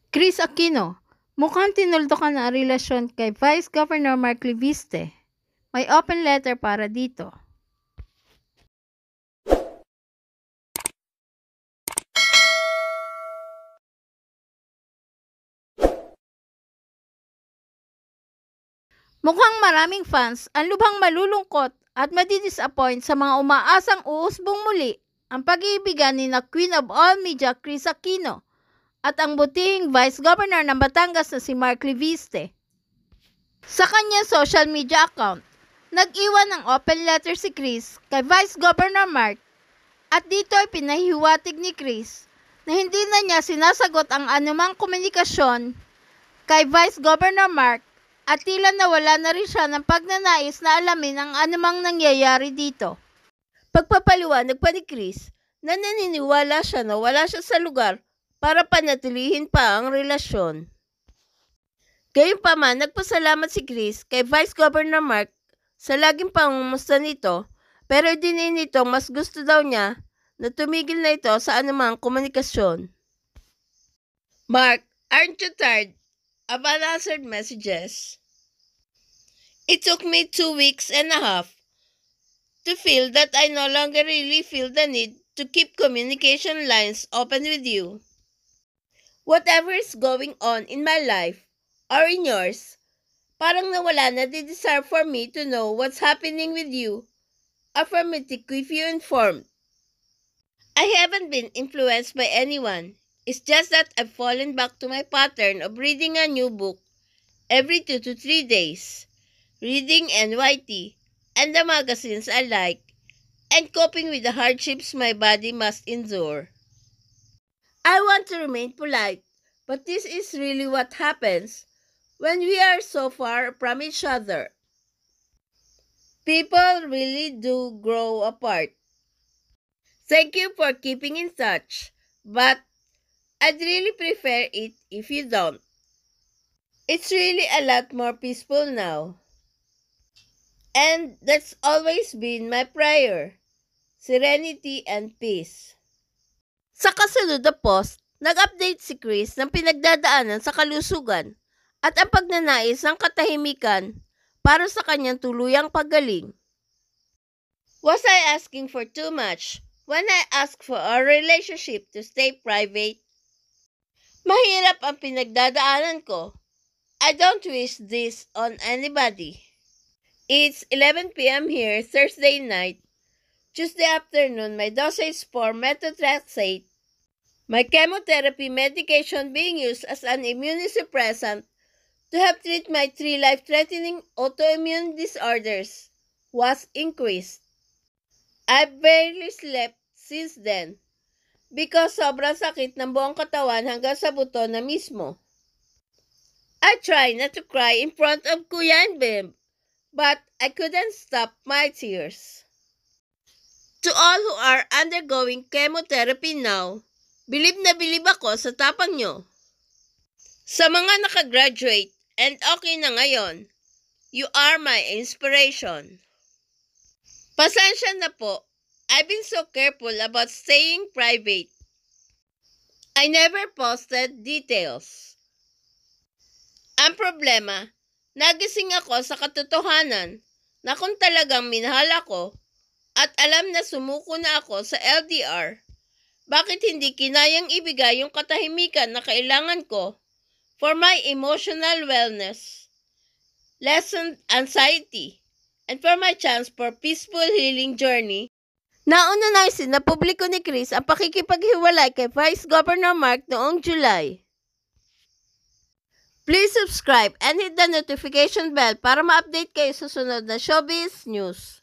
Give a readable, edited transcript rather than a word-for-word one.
Chris Aquino, mukhang tinuldukan ang relasyon kay Vice Governor Mark Leviste. May open letter para dito. Mukhang maraming fans ang lubhang malulungkot at madidisappoint sa mga umaasang uusbong muli ang pag-iibigan ni na Queen of All Media Chris Aquino at ang butihing Vice Governor ng Batangas na si Mark Leviste. Sa kanyang social media account, nag-iwan ng open letter si Chris kay Vice Governor Mark at dito ay pinahiwatig ni Chris na hindi na niya sinasagot ang anumang komunikasyon kay Vice Governor Mark at tila nawala na rin siya ng pagnanais na alamin ang anumang nangyayari dito. Pagpapaliwanag pa ni Chris na naniniwala siya na wala siya sa lugar para panatilihin pa ang relasyon. Gayunpaman, nagpasalamat si Chris kay Vice Governor Mark sa laging pangumusta nito, pero dinin nito mas gusto daw niya na tumigil na ito sa anumang komunikasyon. Mark, aren't you tired of unanswered messages? It took me 2.5 weeks to feel that I no longer really feel the need to keep communication lines open with you. Whatever is going on in my life or in yours, parang nawala na the desire for me to know what's happening with you or for me to keep you informed. I haven't been influenced by anyone. It's just that I've fallen back to my pattern of reading a new book every 2 to 3 days, reading NYT and the magazines I like, and coping with the hardships my body must endure. I want to remain polite, but this is really what happens when we are so far from each other. People really do grow apart. Thank you for keeping in touch, but I'd really prefer it if you don't. It's really a lot more peaceful now. And that's always been my prayer. Serenity and peace. Sa kasunod na post, nag-update si Chris ng pinagdadaanan sa kalusugan at ang pagnanais ng katahimikan para sa kanyang tuluyang paggaling. Was I asking for too much when I asked for our relationship to stay private? Mahirap ang pinagdadaanan ko. I don't wish this on anybody. It's 11 p.m. here, Thursday night. Tuesday afternoon, my dosage for methotrexate, my chemotherapy medication being used as an immunosuppressant to help treat my 3 life-threatening autoimmune disorders, was increased. I barely slept since then because sobrang sakit ng buong katawan hanggang sa buto na mismo. I try not to cry in front of Kuya and Bim, but I couldn't stop my tears. To all who are undergoing chemotherapy now, bilib na bilib ako sa tapang nyo. Sa mga nakagraduate and okay na ngayon, you are my inspiration. Pasensya na po, I've been so careful about staying private. I never posted details. Ang problema, nagising ako sa katotohanan na kung talagang minahal ako at alam na sumuko na ako sa LDR, bakit hindi kinayang ibigay yung katahimikan na kailangan ko for my emotional wellness, lessened anxiety, and for my chance for peaceful healing journey? Nauna-naisin na publiko ni Chris ang pakikipaghiwalay kay Vice Governor Mark noong July. Please subscribe and hit the notification bell para ma-update kayo sa sunod na showbiz news.